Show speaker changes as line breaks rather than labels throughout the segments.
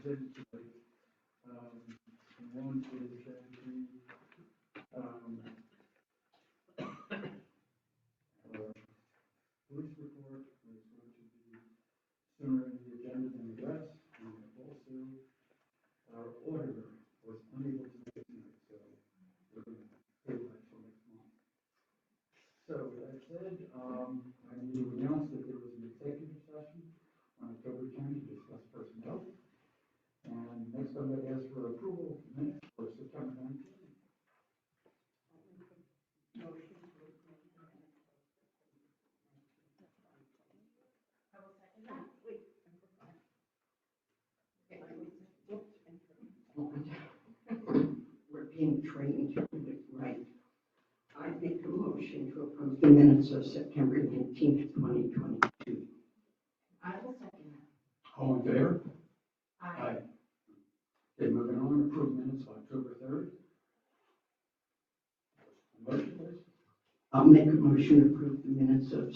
presented tonight. One is that our police report was going to be sooner in the agenda than the rest, and also our auditor was unable to make it tonight, so we're going to table that till next month. So with that said, I need to announce that there was an executive session on October 10th to discuss personnel. And next, I'm going to ask for approval of minutes for September 19th.
We're being trained to do it right. I make a motion to approve the minutes of September 19th, 2022.
I will second that.
All in favor?
Aye.
Okay, moving on, approve minutes of October 3rd. Motion, please.
I'll make a motion to approve the minutes of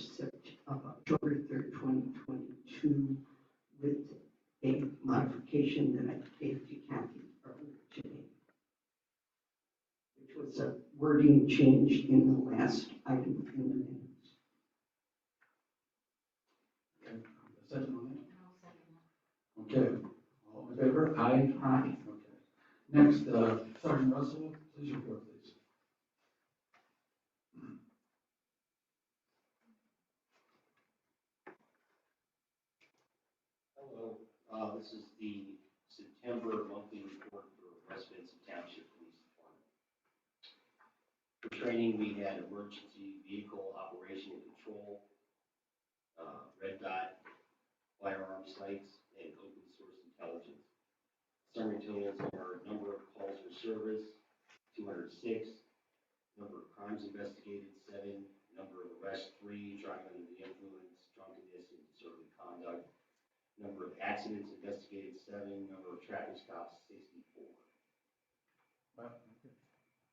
October 3rd, 2022 with a modification that I gave to Kathy earlier today, which was a wording change in the last item in the minutes.
Okay, a second on that?
I'll second that.
Okay, all in favor? Aye.
Aye.
Okay. Next, Sergeant Russell, please report, please.
Hello, this is the September monthly report for residents of Township Police Department. For training, we had emergency vehicle operation and control, red dot, firearm sights, and open source intelligence. Summary totals are number of calls for service, 206, number of crimes investigated, 7, number of arrests, 3, driving under the influence, drunkenness, and disorderly conduct. Number of accidents investigated, 7. Number of traffic stops, 64.
Well, okay.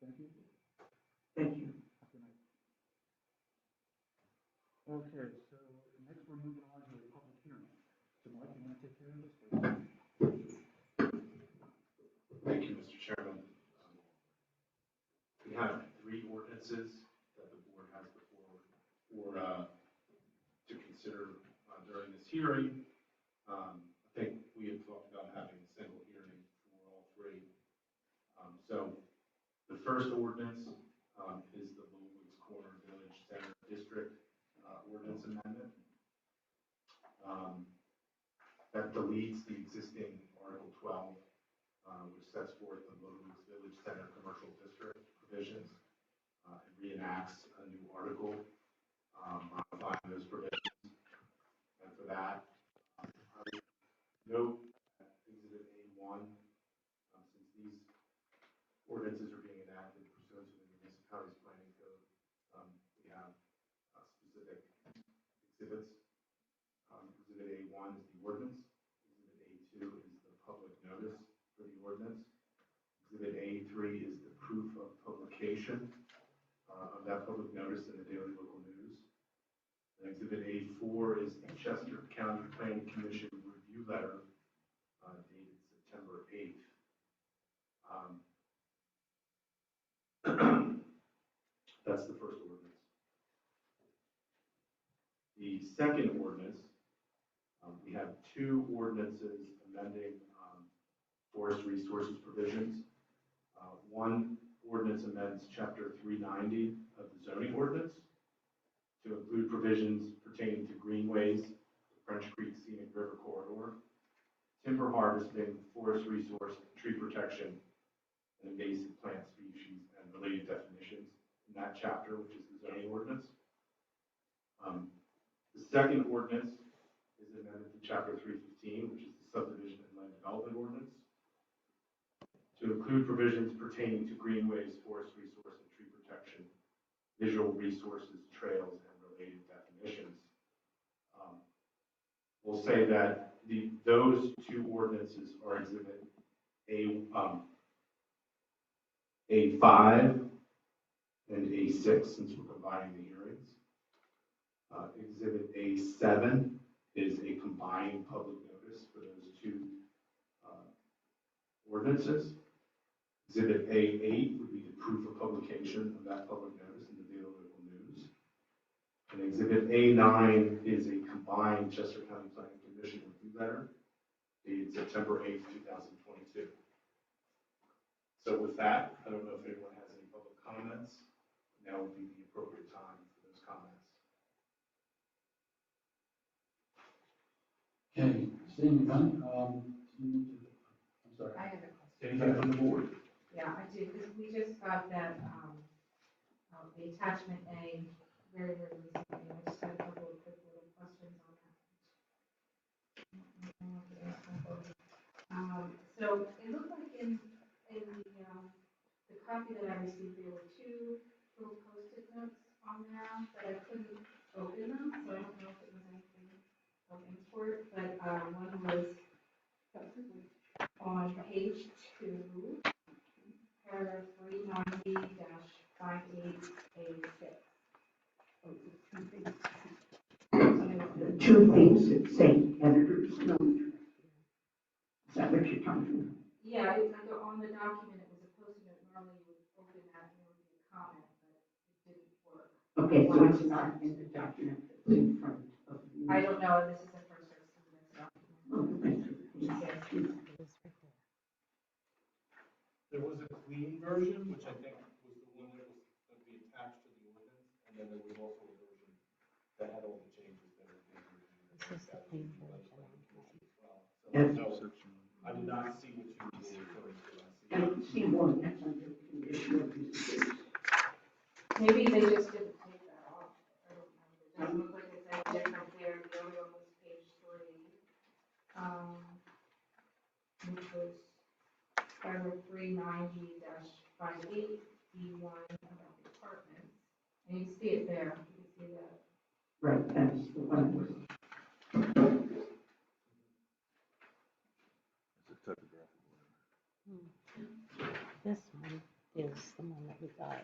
Thank you.
Thank you.
Good night. Okay, so next we're moving on to a public hearing. So Mike, you want to take care of this, please?
Thank you, Mr. Chairman. We have 3 ordinances that the board has before to consider during this hearing. I think we had talked about having a single hearing for all 3. So the first ordinance is the Little Woods Corner Village Center District Ordinance Amendment. That deletes the existing Article 12, which sets forth the Little Woods Village Center Commercial District provisions, and reenacts a new article modifying those provisions. And for that, I would note that Exhibit A1, since these ordinances are being enacted pursuant to the municipality's planning code, we have specific exhibits. Exhibit A1 is the ordinance. Exhibit A2 is the public notice for the ordinance. Exhibit A3 is the proof of publication of that public notice in the Daily Local News. And Exhibit A4 is the Chester County Planning Commission review letter dated September 8th. That's the first ordinance. The second ordinance, we have 2 ordinances amending forest resources provisions. One ordinance amends Chapter 390 of the zoning ordinance to include provisions pertaining to greenways, the French Creek Scenic River Corridor, timber harvesting, forest resource, tree protection, and invasive plant species and related definitions in that chapter, which is the zoning ordinance. The second ordinance is amended to Chapter 315, which is the subdivision and land development ordinance, to include provisions pertaining to greenways, forest resource, and tree protection, visual resources, trails, and related definitions. We'll say that those 2 ordinances are Exhibit A5 and A6, since we're combining the hearings. Exhibit A7 is a combined public notice for those 2 ordinances. Exhibit A8 would be the proof of publication of that public notice in the Daily Local News. And Exhibit A9 is a combined Chester County Planning Commission review letter dated September 8th, 2022. So with that, I don't know if anyone has any public comments. Now would be the appropriate time for those comments.
Okay, seeing none, I'm sorry.
I have a question.
Anything from the board?
Yeah, I do, because we just got that, the attachment A very, very recently. I just had a couple of quick little questions on that. So it looked like in the copy that I received, there were two little Post-it notes on there, but I couldn't open them, so I don't know if it was anything of import, but one was on page 2, paragraph 390-58A6.
The two things that say editor's note. Is that what you're talking about?
Yeah, on the document, it was a Post-it note. Normally you would open that and there would be a comment, but it didn't work.
Okay, so it's not in the document that's in front of you.
I don't know, this is the first I've seen this document.
Oh, thank you.
There was a clean version, which I think was the one that was going to be attached to the ordinance, and then there was also a version that had all the changes that were being reviewed.
This is the clean version.
Yes.
So I did not see what you were referring to.
I see one that's under conditional use.
Maybe they just didn't take that off. I don't know. It doesn't look like it's any different there. The other one was page 3, which was paragraph 390-58D1 about the apartments. And you can see it there. You can see that.
Right, that's the one with.
This one is the one that we got.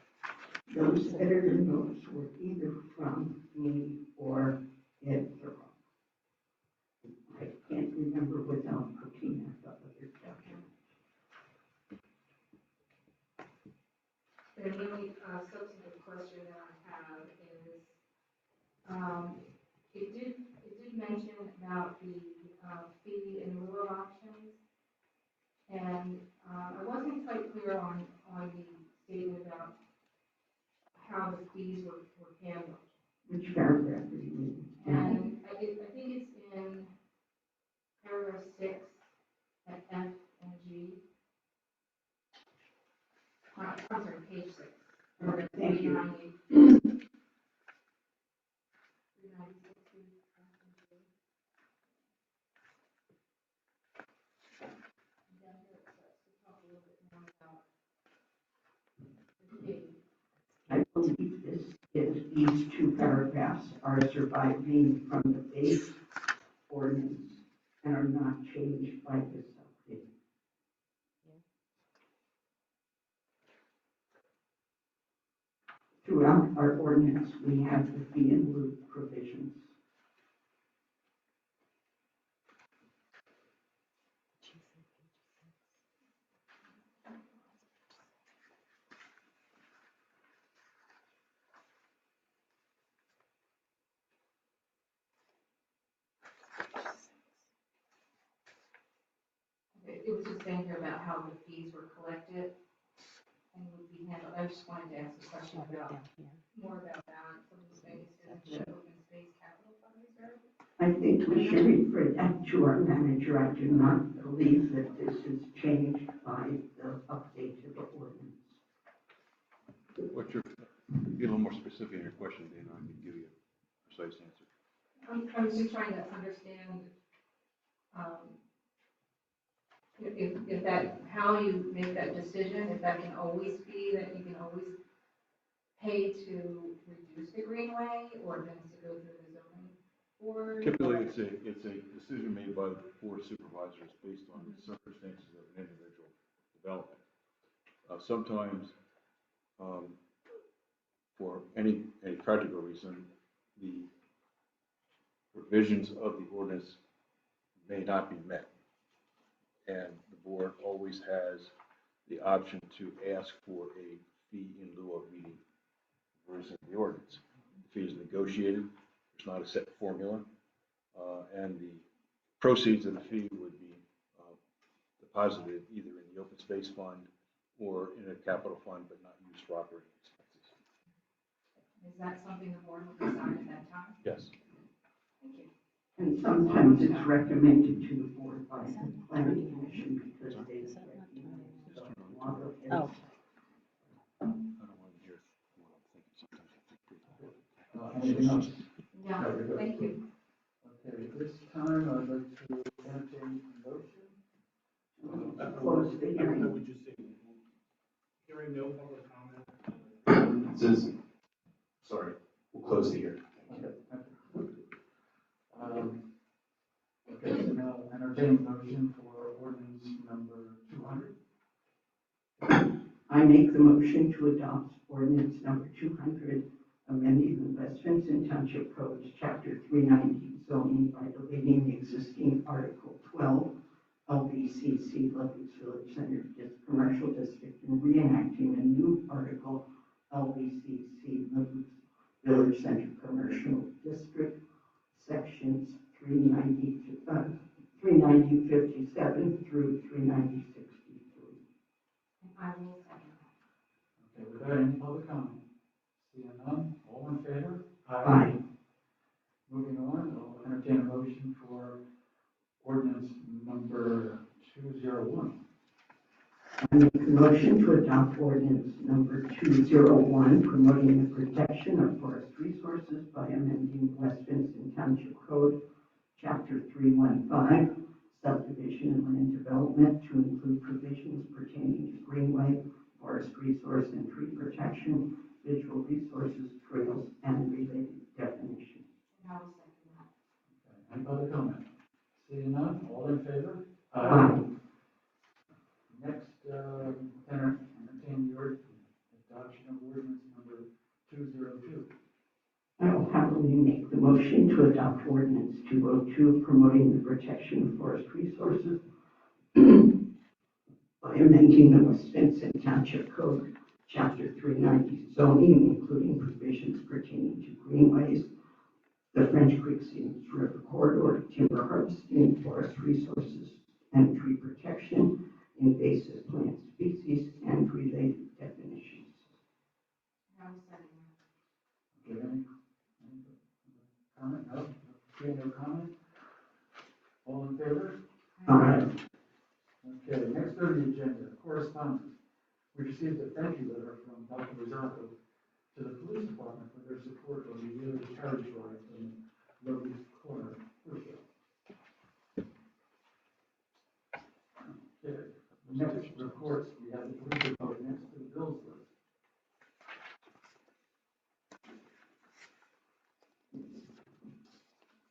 Those editor notes were either from me or Ed Thoreau. I can't remember without looking at the other document.
And the only substantive question that I have is, it did mention about the fee and lieu of options. And I wasn't quite clear on the statement about how the fees were handled.
Which paragraph are you reading?
And I think it's in paragraph 6 at F and G. I'm sorry, page 6. Paragraph
Thank you.
390. 396 through F and G. And then here it starts to talk a little bit more about the fee.
I believe these two paragraphs are surviving from the base ordinance and are not changed by this update. Throughout our ordinance, we have the fee and lieu provisions.
It was just saying here about how the fees were collected and would be handled. I just wanted to ask a question about, more about that. Some of the things in the open space capital fund reserve.
I think we should refer that to our manager. I do not believe that this is changed by the update to the ordinance.
What's your, be a little more specific in your question, Dana, I can give you a precise answer.
I was just trying to understand if that, how you make that decision, if that can always be that you can always pay to reduce the greenway, or if it has to go through the zoning board.
Typically, it's a decision made by the board of supervisors based on the circumstances of an individual development. Sometimes, for any practical reason, the provisions of the ordinance may not be met. And the board always has the option to ask for a fee in lieu of meeting rules in the ordinance. The fee is negotiated, there's not a set formula, and the proceeds of the fee would be deposited either in the open space fund or in a capital fund, but not used for operating expenses.
Is that something the board will decide at that time?
Yes.
Thank you.
And sometimes it's recommended to the board by the planning commission because they
Is that not turning on?
want to.
Oh,
I don't want to hear what I'm thinking. Sometimes I think pretty hard.
Anything else?
Yeah,
No, you're good.
thank you.
Okay, at this time, I'd like to entertain a motion.
Close the hearing.
I would just say, hearing no public comment.
It says, sorry, we'll close the hearing.
Okay, thank you. Okay, so now entertain a motion for ordinance number 200.
I make the motion to adopt ordinance number 200, amending the West Vincent Township Codes, Chapter 390, zoning by deleting the existing Article 12, LBCC, Lovey's Village Center Commercial District, and reenacting a new Article, LBCC, Lovey's Village Center Commercial District, sections 390-57 through 390-63.
And I will second that.
Okay, with that, any public comment? Seeing none, all in favor?
Aye.
Moving on, I'll entertain a motion for ordinance number 201.
I make a motion to adopt ordinance number 201, promoting the protection of forest resources by amending West Vincent Township Code, Chapter 315, subdivision and land development to include provisions pertaining to greenway, forest resource and tree protection, visual resources, trails, and related definitions.
And I will second that.
Okay, any public comment? Seeing none, all in favor?
Aye.
Next, entertain your adoption of ordinance number 202.
I will happily make the motion to adopt ordinance 202, promoting the protection of forest resources by amending the West Vincent Township Code, Chapter 390, zoning, including provisions pertaining to greenways, the French Creek Scenic River Corridor, timber harvesting, forest resources, and tree protection, invasive plant species, and related definitions.
And I will second that.
Okay, any comment? No? Seeing no comment? All in favor?
Aye.
Okay, next on the agenda, correspondence. We received a thank you letter from Dr. Rosado to the police department for their support of the yearly carriage ride from Lovey's Corner First Show. Okay, next reports, we have the police department next to the bills list.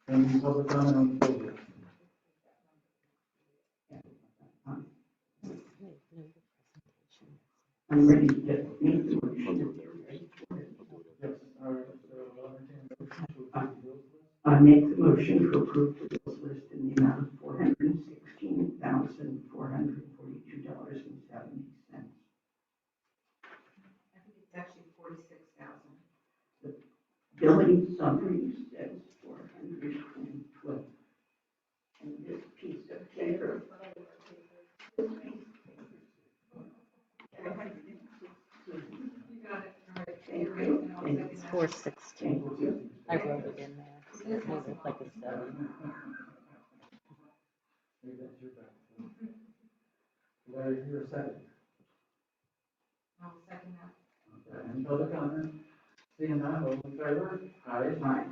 Any public comment on the bill list?
I'm ready to make the motion.
Yes, all right, so I'll entertain a motion to approve the bills list.
I make the motion to approve the bills list in the amount of $416,442.70.
I think it's actually 46,000.
Billing summary says 412. And this piece of paper.
You got it. All right.
Thank you.
And I'll second
it's
that.
416.
Thank you.
I wrote it in there, so it made it like a 7.
Maybe that's your back. Do I hear a second?
I will second that.
Okay, any public comment? Seeing none, all in favor? Aye.
Aye.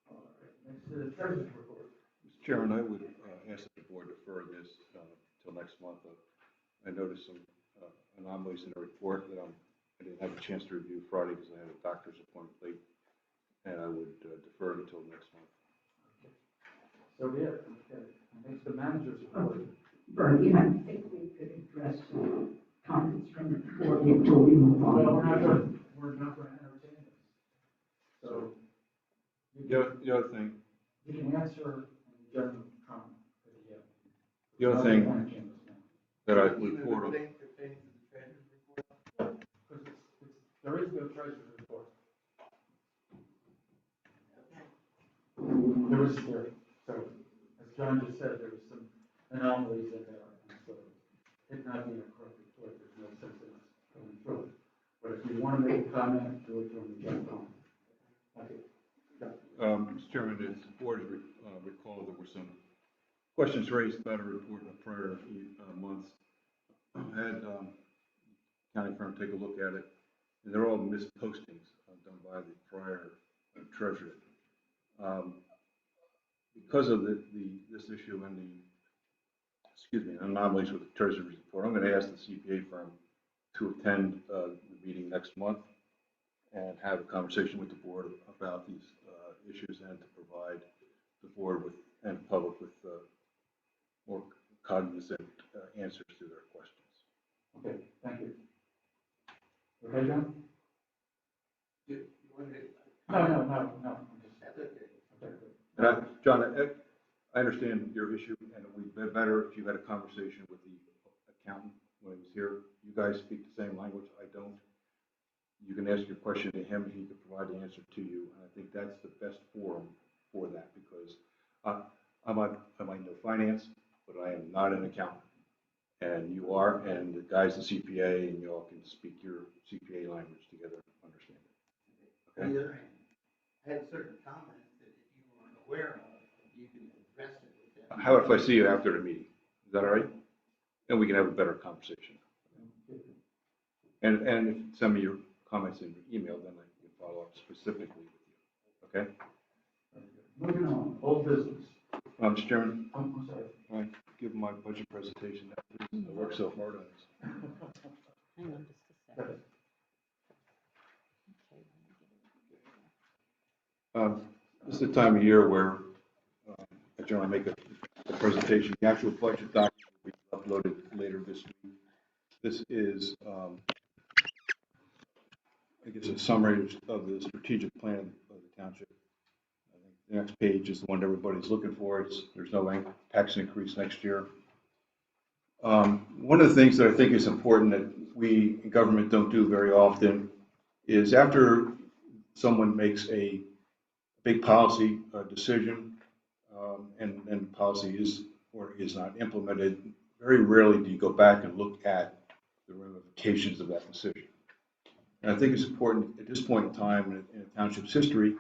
All right, next to the treasurer's report.
Mr. Chairman, I would ask that the board defer this till next month. I noticed some anomalies in the report that I didn't have a chance to review Friday because I had a doctor's appointment late, and I would defer it until next month.
So be it. Okay, next to the manager's report.
Bernie, I think we could address some comments from the board before we move on.
Well, we're not going to entertain this. So
The other thing,
you can answer any general comment that you have.
The other thing, that I
Even if
report on.
it pertains to the treasurer's report? Because there is no treasurer's report. There was, so, as John just said, there was some anomalies in there, and so it not being a correct report, there's no sense in us going through it. But if you want to make a comment, do it during the general comment. Okay.
Mr. Chairman, as the board recall, there were some questions raised about a report in the prior months. I had county firm take a look at it, and they're all mispostings done by the prior treasurer. Because of this issue and the anomalies with the treasurer's report, I'm going to ask the CPA firm to attend the meeting next month and have a conversation with the board about these issues and to provide the board with and the public with more cognizant answers to their questions.
Okay, thank you. Okay, John?
You want to?
No.
That's okay.
Okay, good.
And John, I understand your issue, and it would be better if you had a conversation with the accountant when he was here. You guys speak the same language. I don't. You can ask your question to him, and he can provide the answer to you. And I think that's the best forum for that, because I might know finance, but I am not an accountant. And you are, and the guy's the CPA, and you all can speak your CPA language together and understand it.
On the other hand, I had certain comments that if you weren't aware of, you can address it with them.
How about if I see you after the meeting? Is that all right? And we can have a better conversation. And if you send me your comments in your email, then I can follow up specifically with you. Okay?
Moving on, old business.
Mr. Chairman,
I'm sorry.
I give my budget presentation now, please. I worked so hard on this.
Hang on just a second. Okay.
This is the time of year where I generally make a presentation. The actual budget document will be uploaded later this week. This is, I guess, a summary of the strategic plan of the township. I think the next page is the one everybody's looking for. There's no tax increase next year. One of the things that I think is important that we in government don't do very often is after someone makes a big policy decision and policy is or is not implemented, very rarely do you go back and look at the ramifications of that decision. And I think it's important at this point in time in the township's history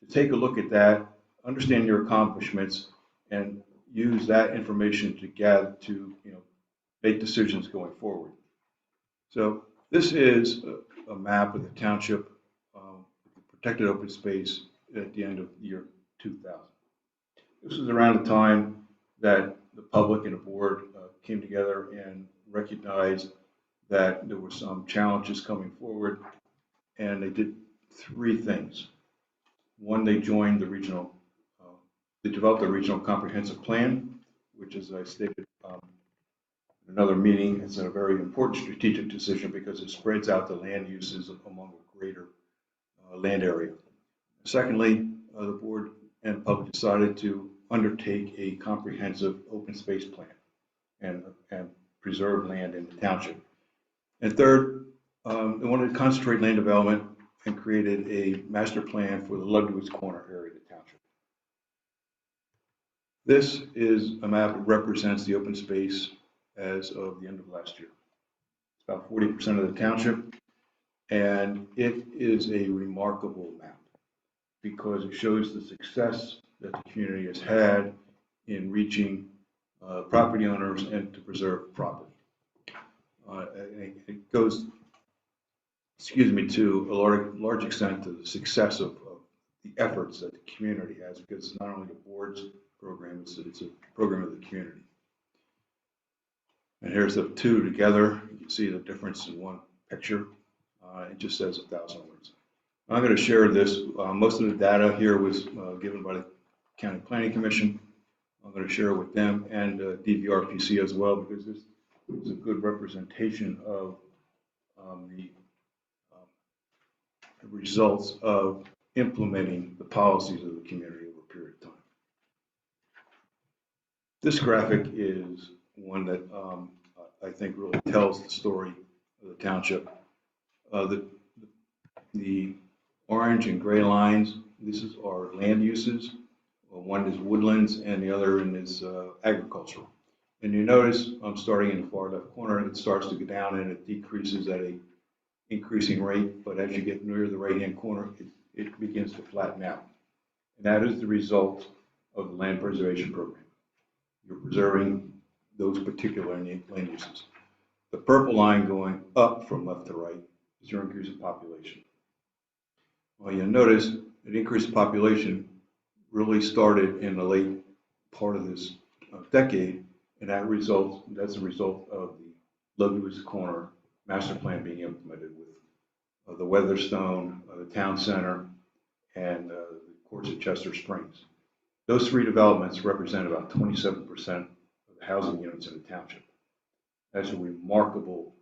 to take a look at that, understand your accomplishments, and use that information to gather to make decisions going forward. So this is a map of the township, protected open space at the end of the year 2000. This was around the time that the public and the board came together and recognized that there were some challenges coming forward, and they did three things. One, they joined the regional, they developed a regional comprehensive plan, which, as I stated in another meeting, is a very important strategic decision because it spreads out the land uses among a greater land area. Secondly, the board and public decided to undertake a comprehensive open space plan and preserve land in the township. And third, they wanted to concentrate land development and created a master plan for the Ludwig's Corner area of the township. This is a map that represents the open space as of the end of last year. It's about 40% of the township, and it is a remarkable map because it shows the success that the community has had in reaching property owners and to preserve property. It goes, to a large extent to the success of the efforts that the community has, because it's not only the board's program, it's a program of the community. And here's the two together. You can see the difference in one picture. It just says 1,000 words. I'm going to share this. Most of the data here was given by the County Planning Commission. I'm going to share it with them and DVRPC as well, because this is a good representation of the results of implementing the policies of the community over a period of time. This graphic is one that I think really tells the story of the township. The orange and gray lines, this is our land uses. One is woodlands and the other is agricultural. And you notice, I'm starting in the far left corner, it starts to go down and it decreases at a increasing rate, but as you get near the right-hand corner, it begins to flatten out. And that is the result of the land preservation program. You're preserving those particular land uses. The purple line going up from left to right is your increase in population. Well, you'll notice that increase in population really started in the late part of this decade, and that's a result of the Lewis Corner master plan being implemented with the Weatherstone, the town center, and the courts at Chester Springs. Those three developments represent about 27% of the housing units in the township. That's a remarkable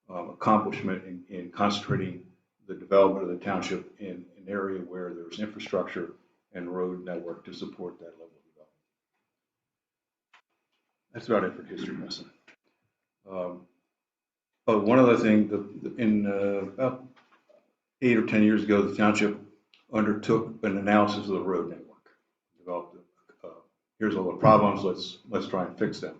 accomplishment in concentrating the development of the township in an area where there's infrastructure and road network to support that level of development. That's about it for history lesson. But one other thing, about 8 or 10 years ago, the township undertook an analysis of the road network. Developed, here's all the problems, let's try and fix them.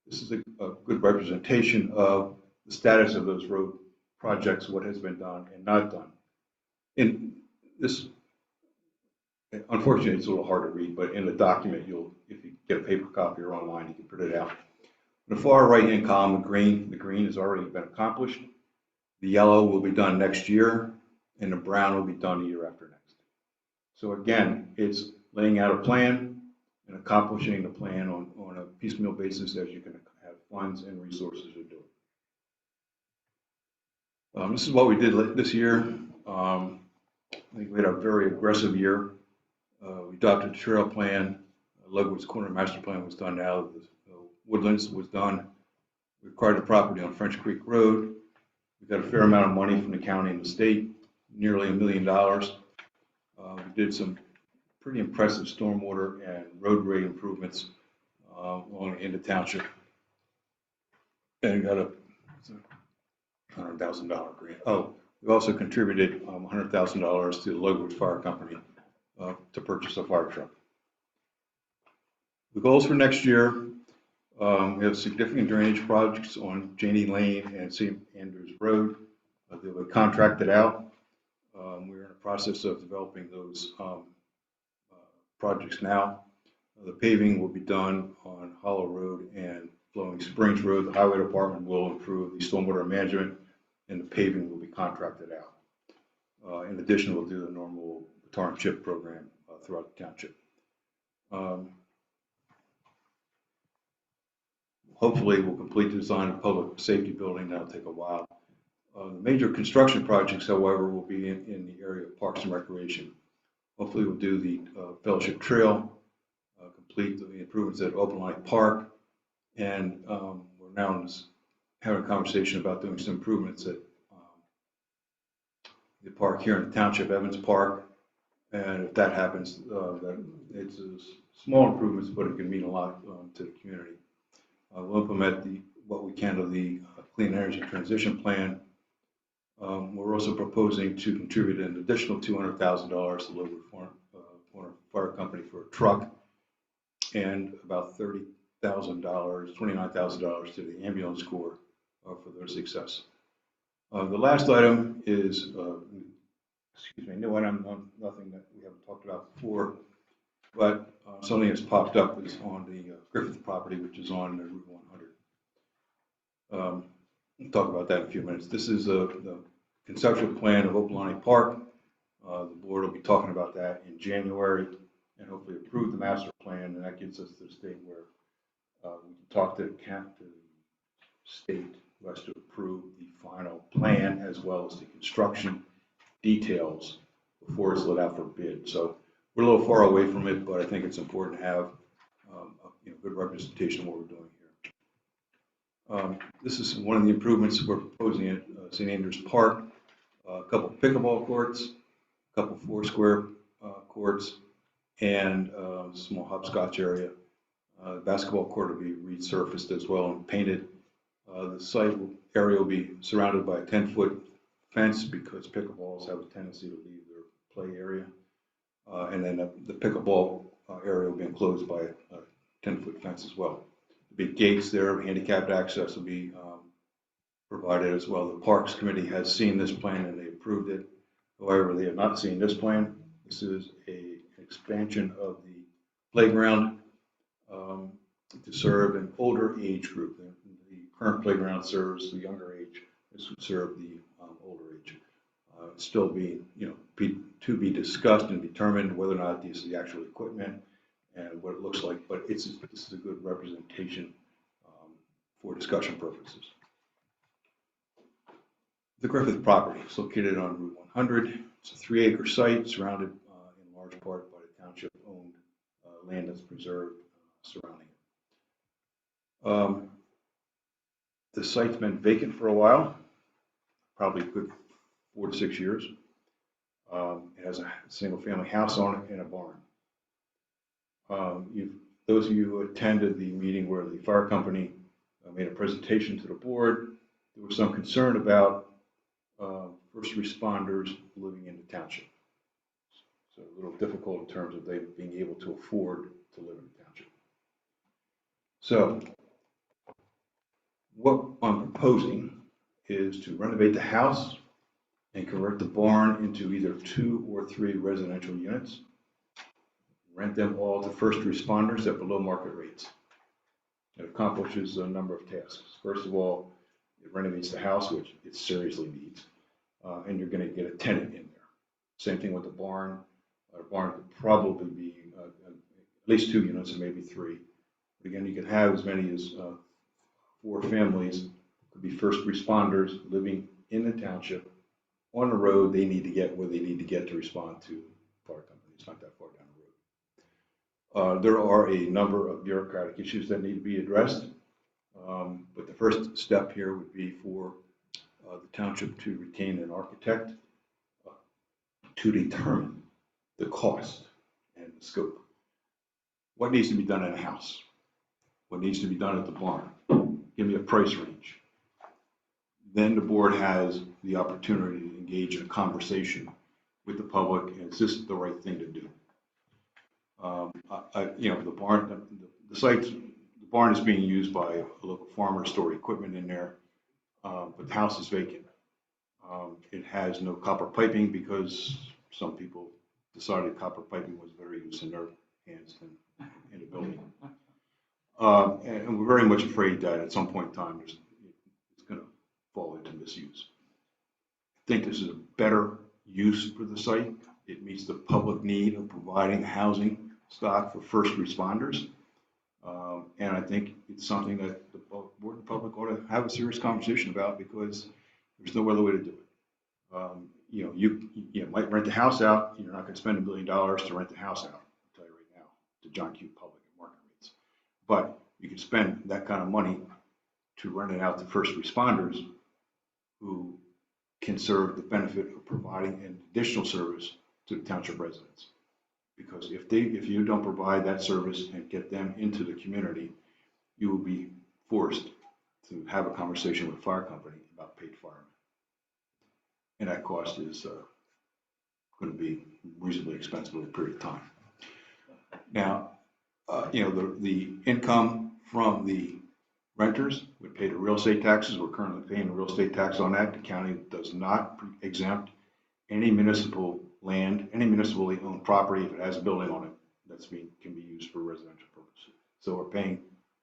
This is a good representation of the status of those road projects, what has been done and not done. In this, unfortunately, it's a little hard to read, but in the document, if you get a paper copy or online, you can print it out. In the far right-hand column, the green has already been accomplished. The yellow will be done next year, and the brown will be done the year after next. So again, it's laying out a plan and accomplishing the plan on a piecemeal basis as you can have funds and resources to do it. This is what we did this year. I think we had a very aggressive year. We adopted a trail plan. Logan's Corner master plan was done now. The Woodlands was done. We acquired the property on French Creek Road. We got a fair amount of money from the county and the state, nearly $1 million. We did some pretty impressive stormwater and road grade improvements in the township, and got a $100,000 grant. Oh, we also contributed $100,000 to the Logan's Fire Company to purchase a fire truck. The goals for next year, we have significant drainage projects on Janney Lane and St. Andrews Road. They'll be contracted out. We're in the process of developing those projects now. The paving will be done on Hollow Road and Flowing Springs Road. The Highway Department will improve the stormwater management, and the paving will be contracted out. In addition, we'll do the normal tar and chip program throughout the township. Hopefully, we'll complete the design of the public safety building. That'll take a while. The major construction projects, however, will be in the area of parks and recreation. Hopefully, we'll do the Fellowship Trail, complete the improvements at Open Light Park, and we're now having a conversation about doing some improvements at the park here in the township, Evans Park. And if that happens, it's small improvements, but it can mean a lot to the community. We'll implement what we can of the Clean Energy Transition Plan. We're also proposing to contribute an additional $200,000 to the Logan Corner Fire Company for a truck, and about $30,000, $29,000 to the ambulance corps for their success. The last item is, excuse me, no item, nothing that we haven't talked about before, but something that's popped up is on the Griffith property, which is on Route 100. We'll talk about that in a few minutes. This is the conceptual plan of Opelani Park. The board will be talking about that in January and hopefully approve the master plan, and that gets us to the state where we can talk to the state who has to approve the final plan as well as the construction details before it's let out for bid. So we're a little far away from it, but I think it's important to have good representation of what we're doing here. This is one of the improvements we're proposing at St. Andrews Park. A couple pickleball courts, a couple 4-square courts, and a small hopscotch area. The basketball court will be resurfaced as well and painted. The site area will be surrounded by a 10-foot fence because pickleballs have a tendency to leave their play area. And then the pickleball area will be enclosed by a 10-foot fence as well. There'll be gates there, handicapped access will be provided as well. The Parks Committee has seen this plan and they approved it. However, they have not seen this plan. This is an expansion of the playground to serve an older age group. The current playground serves the younger age. This would serve the older age. Still being, to be discussed and determined whether or not this is the actual equipment and what it looks like. But this is a good representation for discussion purposes. The Griffith property is located on Route 100. It's a 3-acre site surrounded in large part by the township-owned land that's preserved surrounding it. The site's been vacant for a while, probably a good 4 to 6 years. It has a single-family house on it and a barn. Those of you who attended the meeting where the fire company made a presentation to the board, there was some concern about first responders living in the township. So a little difficult in terms of they being able to afford to live in the township. So what I'm proposing is to renovate the house and convert the barn into either 2 or 3 residential units, rent them all to first responders at below market rates. It accomplishes a number of tasks. First of all, it renovates the house, which it seriously needs, and you're going to get a tenant in there. Same thing with the barn. Our barn could probably be at least 2 units or maybe 3. But again, you can have as many as 4 families, could be first responders living in the township on the road. They need to get where they need to get to respond to fire company. It's not that far down the road. There are a number of bureaucratic issues that need to be addressed. But the first step here would be for the township to retain an architect to determine the cost and the scope. What needs to be done in a house? What needs to be done at the barn? Give me a price range. Then the board has the opportunity to engage in a conversation with the public, and is this the right thing to do? The barn is being used by a local farmer to store equipment in there, but the house is vacant. It has no copper piping because some people decided copper piping was better use in their hands than in the building. And we're very much afraid that at some point in time, it's going to fall into misuse. I think this is a better use for the site. It meets the public need of providing housing stock for first responders. And I think it's something that the board and the public ought to have a serious conversation about, because there's no other way to do it. You might rent the house out. You're not going to spend $1 million to rent the house out, I'll tell you right now, to John Q. Public at market rates. But you can spend that kind of money to rent it out to first responders who can serve the benefit of providing an additional service to the township residents. Because if you don't provide that service and get them into the community, you will be forced to have a conversation with the fire company about paid firemen. And that cost is going to be reasonably expensive over a period of time. Now, the income from the renters would pay the real estate taxes. We're currently paying the real estate tax on that. The county does not exempt any municipal land, any municipally owned property, if it has a building on it, can be used for residential purposes. So we're paying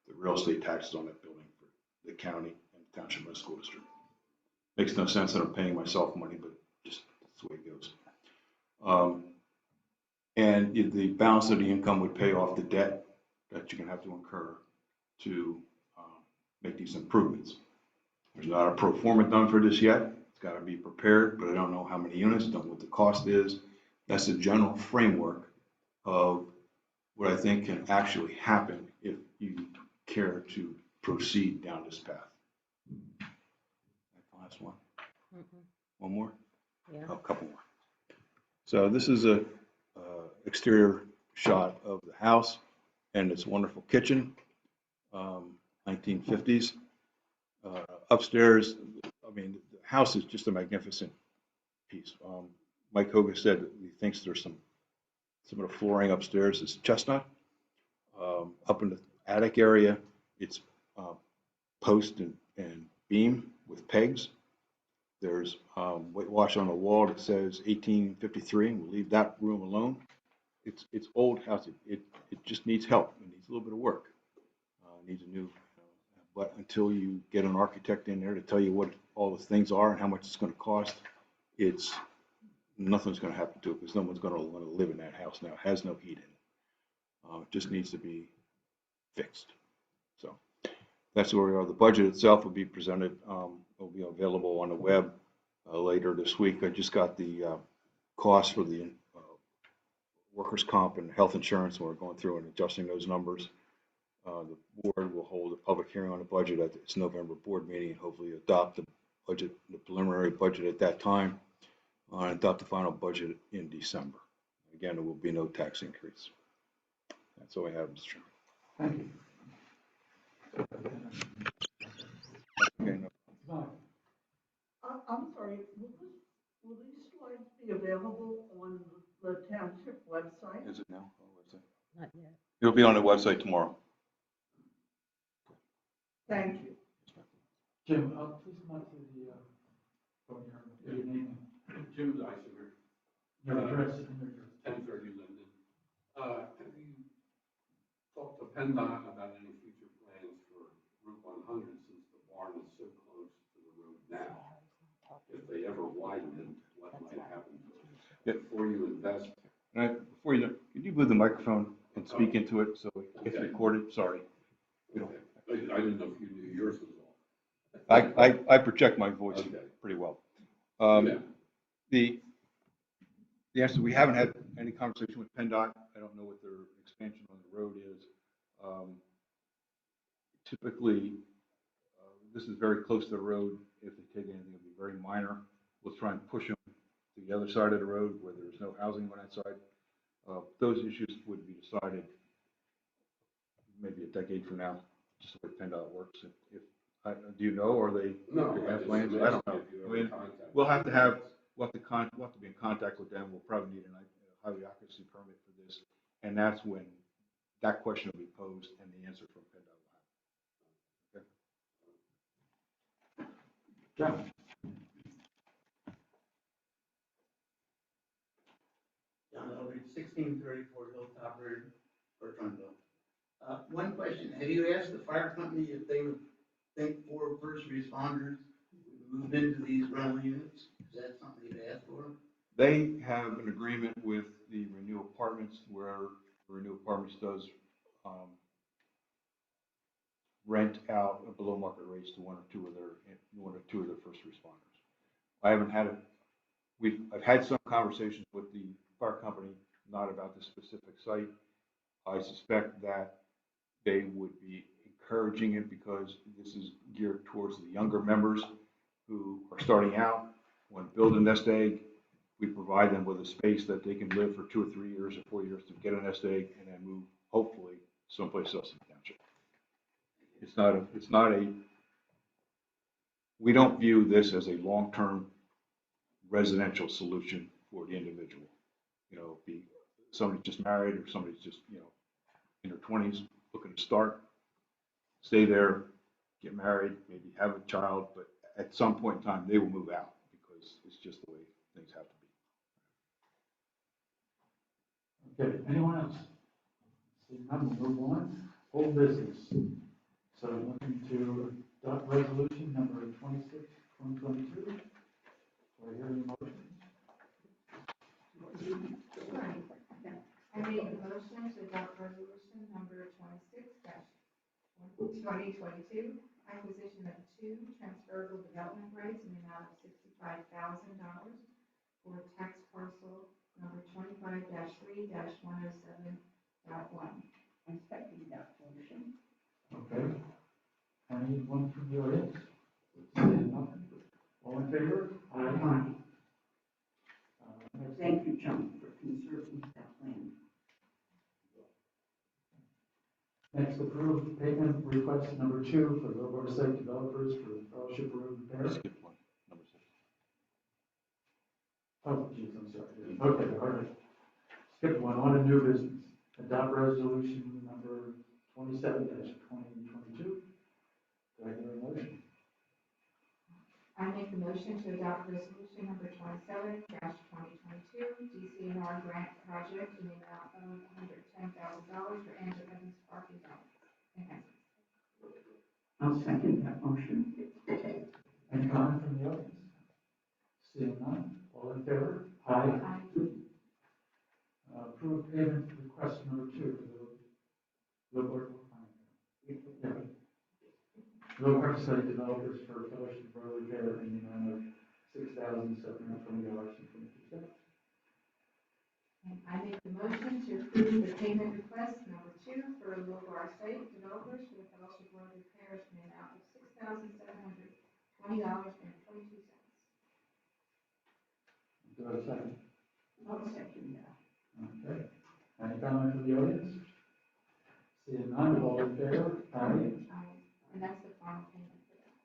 the real estate taxes on that building for the county and the township and school district. Makes no sense that I'm paying myself money, but just that's the way it goes. And the balance of the income would pay off the debt that you're going to have to incur to make these improvements. There's not a pro forma done for this yet. It's got to be prepared, but I don't know how many units, don't know what the cost is. That's the general framework of what I think can actually happen if you care to proceed down this path. Last one. One more?
Yeah.
Oh, a couple more. So this is a exterior shot of the house and its wonderful kitchen, 1950s. Upstairs, I mean, the house is just a magnificent piece. Mike Hogan said that he thinks there's some of the flooring upstairs is chestnut. Up in the attic area, it's post and beam with pegs. There's whitewash on the wall that says 1853, and we'll leave that room alone. It's old house. It just needs help. It needs a little bit of work. Needs a new, but until you get an architect in there to tell you what all the things are and how much it's going to cost, nothing's going to happen to it because no one's going to want to live in that house now. It has no heat in it. It just needs to be fixed. So that's where we are. The budget itself will be presented, will be available on the web later this week. I just got the cost for the workers' comp and health insurance, and we're going through and adjusting those numbers. The board will hold a public hearing on the budget at its November board meeting and hopefully adopt the preliminary budget at that time, and adopt the final budget in December. Again, there will be no tax increase. That's all I have, Mr. Chairman.
Thank you.
Okay, no.
Mark,
I'm sorry, will these slides be available on the township website?
Is it now? On the website?
Not yet.
It'll be on the website tomorrow.
Thank you.
Jim, please come up to the podium. Your name,
Jim Dysinger,
your address, and your address.
1030 Linden. Have you talked to PennDOT about any future plans for Route 100 since the barn is so close to the road now? If they ever widen it, what might happen to it? Before you invest.
Before you, can you move the microphone and speak into it so it gets
Okay.
recorded? Sorry.
Okay. I didn't know if you knew yours was off.
I project my voice
Okay.
pretty well.
Yeah.
The answer, we haven't had any conversation with PennDOT. I don't know what their expansion on the road is. Typically, this is very close to the road. If they take anything, it'll be very minor. We'll try and push them to the other side of the road where there's no housing on that side. Those issues would be decided maybe a decade from now, just the way PennDOT works. Do you know, or they have plans? I don't know. I mean, we'll have to be in contact with them. We'll probably need a highway occupancy permit for this, and that's when that question will be posed and the answer from PennDOT will happen. Okay.
John.
John Eldridge, 1634 Hilltop Road, Bertrandville. One question, have you asked the fire company if they would think for first responders would move into these rental units? Is that something you've asked for?
They have an agreement with the Renew Apartments where Renew Apartments does rent out below market rates to one or two of their first responders. I haven't had it. I've had some conversations with the fire company, not about this specific site. I suspect that they would be encouraging it because this is geared towards the younger members who are starting out, want to build a nest egg. We provide them with a space that they can live for 2 or 3 years or 4 years to get a nest egg and then move, hopefully, someplace else in the township. We don't view this as a long-term residential solution for the individual. You know, be somebody just married or somebody's just, in their 20s looking to start, stay there, get married, maybe have a child, but at some point in time, they will move out because it's just the way things have to be.
Okay, anyone else? Seeing none, we'll move on. Old business. So looking to adopt resolution number 26, 2022. Do I hear any motion?
I make a motion to adopt resolution number 26-2022, acquisition of 2 transferable development rights in the amount of $65,000 for tax parcel number 25-3-107.1.
I'm second that motion.
Okay. Anyone from the audience? Saying nothing? All in favor?
Aye.
Next.
Thank you, John, for conserving that land.
Next, approve payment request number 2 for Low Site Developers for Fellowship Road repair.
Skip one, number 6.
Oh, geez, I'm sorry. Okay, all right. Skip one, on to new business. Adopt resolution number 27-2022. Do I hear a motion?
I make the motion to adopt resolution number 27-2022, DCNR grant project in the amount of $110,000 for Andrew Evans Park enhancements.
I'll second that motion.
Any comment from the audience? Seeing none, all in favor? Aye.
Aye.
Approve payment request number 2 for the Low Site Developers for Fellowship Road repair in the amount of $6,720.22.
And I make the motion to approve the payment request number 2 for Logar Site Developers for the Fellowship Road repairs in the amount of $6,720.22.
Do I have a second?
I'll second that.
Okay. Any comment from the audience? Seeing none, all in favor? Aye.
And that's the final payment for that.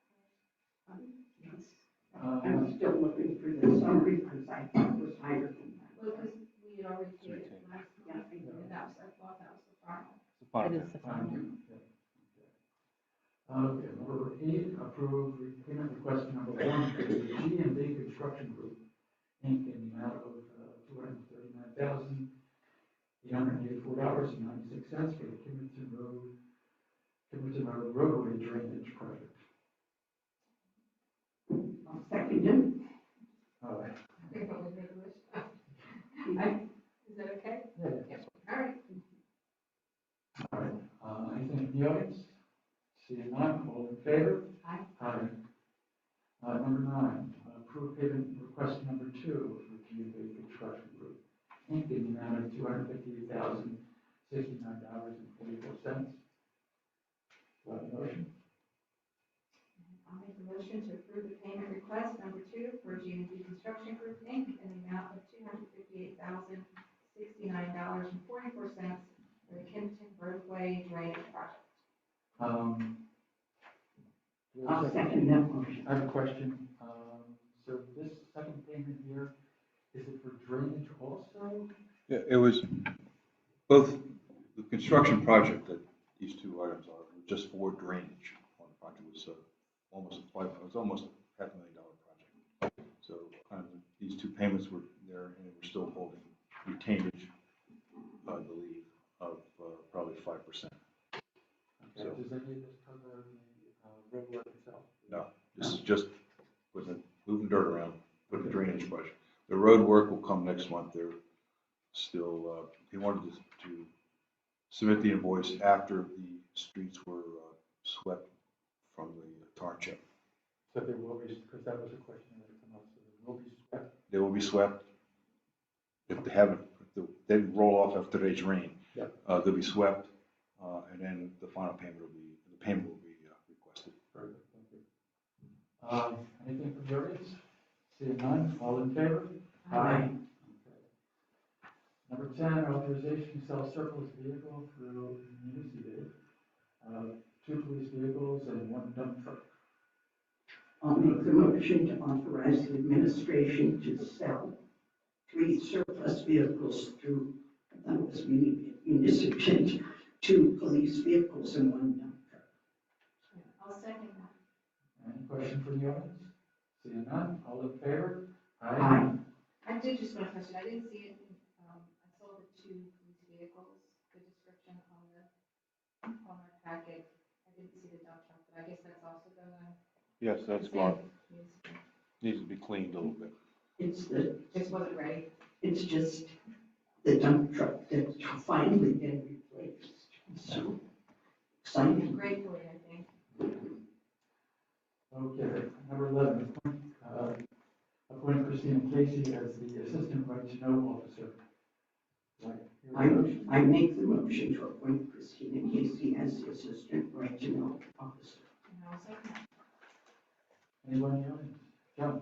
Yes. I'm still looking for the summary because I thought it was higher than that.
Well, because we had already paid it last
Yeah.
month, and that was, I thought that was the final.
It is the final.
Okay, number 8, approve payment request number 1 for the G&D Construction Group, Inc. in the amount of $239,884.96 for the Kimmington Road roadway drainage project.
I'll second it.
All right.
I think I'll make a wish. Is that okay?
Yeah.
All right.
All right. Anything from the audience? Seeing none, all in favor?
Aye.
Aye. Number 9, approve payment request number 2 for G&B Construction Group, Inc. in the amount of $258,069.44. Do I have a motion?
I'll make a motion to approve the payment request number 2 for G&D Construction Group, Inc. in the amount of $258,069.44 for the Kimpton roadway drainage project.
I'll second that motion.
I have a question. So this second payment here, is it for drainage also?
Yeah, it was both the construction project that these two items are were just for drainage. One project was almost $500,000 project. So these two payments were there, and we're still holding retainage, I believe, of probably 5%.
Okay.
So-
Does any of this cover the roadwork itself?
No, this is just moving dirt around for the drainage project. The road work will come next month. They're still, they wanted to submit the invoice after the streets were swept from the tar chip.
So there will be, because that was a question that came up, so there will be swept.
They will be swept. If they haven't, they roll off after today's rain.
Yep.
They'll be swept, and then the final payment will be requested.
Very good, thank you. Anything from the audience? Seeing none, all in favor?
Aye.
Okay. Number 10, authorization to sell surplus vehicle through municipal. 2 police vehicles and 1 dump truck.
I'll make the motion to authorize the administration to sell 3 surplus vehicles through those municipal, 2 police vehicles and 1 dump truck.
I'll second that.
Any question from the audience? Seeing none, all in favor?
Aye.
I did just want to question, I didn't see it, I saw the 2 police vehicles, the description on my packet. I didn't see the dump truck, but I guess that's also gonna.
Yes, that's
the
gone.
same.
Needs to be cleaned a little bit.
Just wasn't ready.
It's just the dump truck that's finally been replaced. So exciting.
Great for you, I think.
Okay, number 11, appoint Christina Casey as the Assistant Right to Know Officer.
I make the motion to appoint Christina Casey as the Assistant Right to Know Officer.
And I'll second that.
Anyone in the audience? John?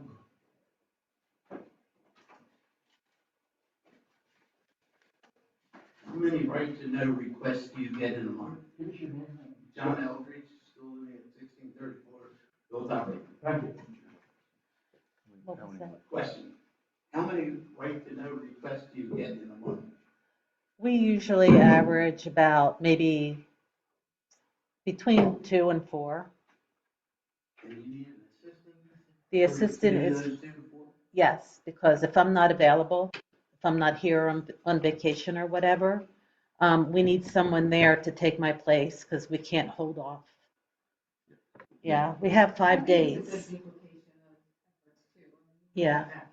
How many right to know requests requests do you get in a month?
Finish your name.
John Eldridge, still living at 1634 Hilltop Road.
Thank you.
What was that?
Question, how many right-to-know requests do you get in a month?
We usually average about maybe between 2 and 4.
And you need an assistant?
The assistant
For
is,
those 2 to 4?
yes, because if I'm not available, if I'm not here on vacation or whatever, we need someone there to take my place because we can't hold off. Yeah, we have 5 days.
It's a good duplication of efforts too.
Yeah.
Backup.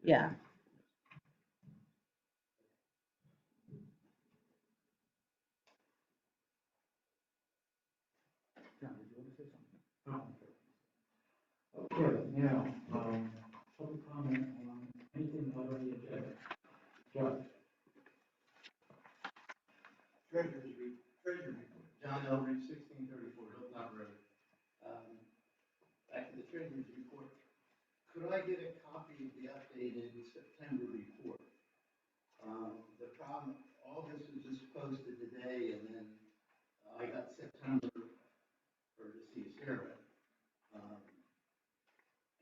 Yeah.
John, did you want to say something? Okay, now, public comment on anything not on the agenda. John?
Treasury report, John Eldridge, 1634 Hilltop Road. Back to the treasurer's report. Could I get a copy of the updated September report? The problem, all this was just posted today, and then I got September for to see Sarah.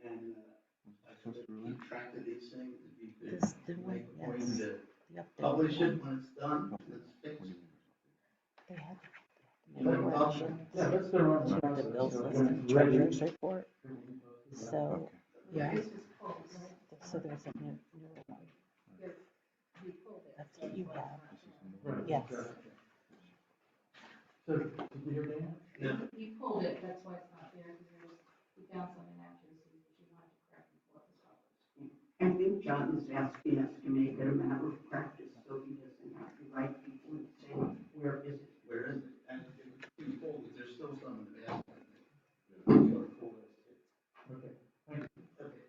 And I sort of keep track of these things. If you could
This new one,
make a point
yes.
to
The updated
publish it
one.
when it's done, when it's fixed.
They had
You know,
corrections.
Yeah, let's go on.
The bill system, treasurer's report. So, yeah,
It's just pulled, right?
so there's a new one.
You pulled it.
That's what you have.
Right.
Yes.
So, did you hear Dan?
No.
You pulled it, that's why it's not there, because you found some inaccuracies that you wanted to correct before it was published.
I think John is asking us to make it a matter of practice, so he doesn't have to write people and say, where is it?
Where is it? And it's too full, but there's still some in the basket. Sort of full list.
Okay, thank you.
Okay.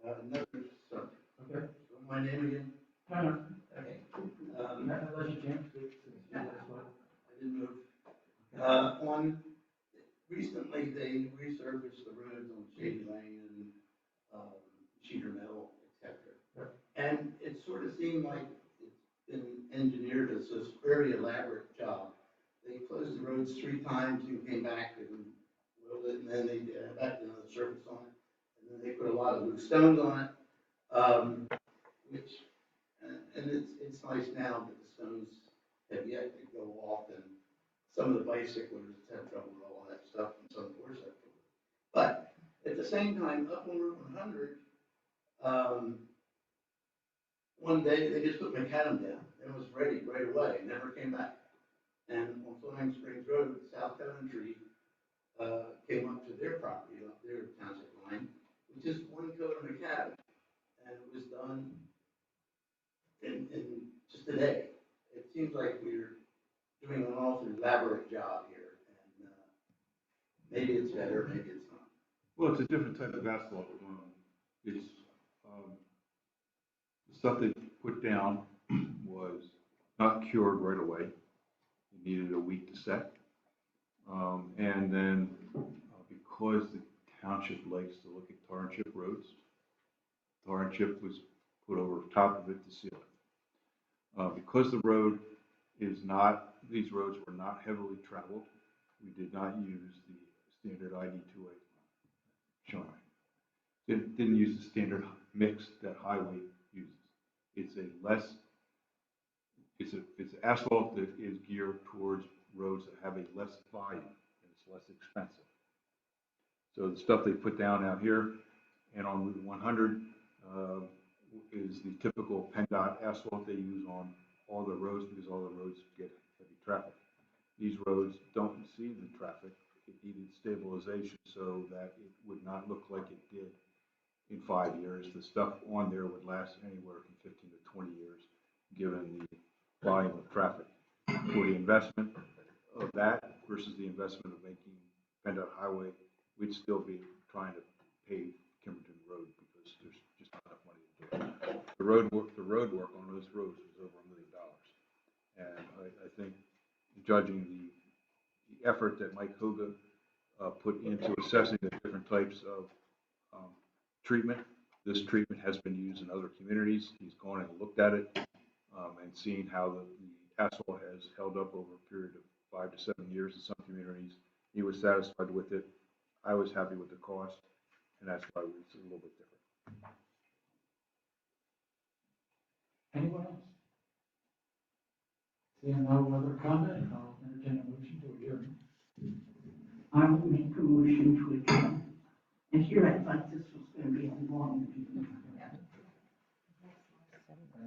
Another subject.
Okay.
So my name again?
Connor,
Okay.
unless you change it, that's what.
I didn't move. Recently, they resurfaced the roads on Shady Lane and, Cedar Mill, et cetera. And it sort of seemed like it's been engineered as this very elaborate job. They closed the roads 3 times and came back and rolled it, and then they back another surface on it. And then they put a lot of loose stones on it, and it's nice now that the stones have yet to go off, and some of the bicyclists have trouble with all that stuff, and some horses have trouble. But at the same time, up on Route 100, one day they just put macadam down. It was ready right away, never came back. And on Flying Springs Road, South Coventry came up to their property, up their township line, with just 1 coat of macadam, and it was done in just a day. It seems like we're doing an awfully elaborate job here, and maybe it's better, maybe it's not.
Well, it's a different type of asphalt. It's, the stuff they put down was not cured right away. It needed a week to set. And then because the township likes to look at tar and chip roads, tar and chip was put over top of it to seal it. Because the road is not, these roads were not heavily traveled, we did not use the standard ID2A showing. Didn't use the standard mix that highway uses. It's asphalt that is geared towards roads that have a less volume and it's less expensive. So the stuff they put down out here and on Route 100 is the typical PennDOT asphalt they use on all the roads because all the roads get heavy traffic. These roads don't receive the traffic. It needed stabilization so that it would not look like it did in 5 years. The stuff on there would last anywhere from 15 to 20 years, given the volume of traffic. For the investment of that versus the investment of making PennDOT Highway, we'd still be trying to pave Kimberton Road because there's just not enough money to do it. The road work on those roads was over $1 million. And I think judging the effort that Mike Hoga put into assessing the different types of treatment, this treatment has been used in other communities. He's gone and looked at it and seen how the Castle has held up over a period of 5 to 7 years in some communities. He was satisfied with it. I was happy with the cost, and that's why it's a little bit different.
Anyone else? Seeing no other comment, I'll entertain a motion to adjourn.
I will make a motion to adjourn. And here I thought this was going to be a long meeting.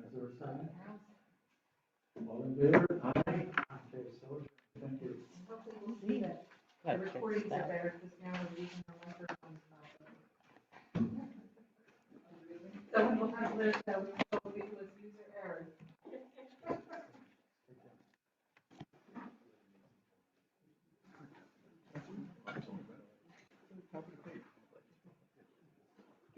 Is there a second? All in favor? Aye. Okay, so, thank you.
Hopefully we'll see that the recordings are better because now we're using the microphones. So we'll have to let us know.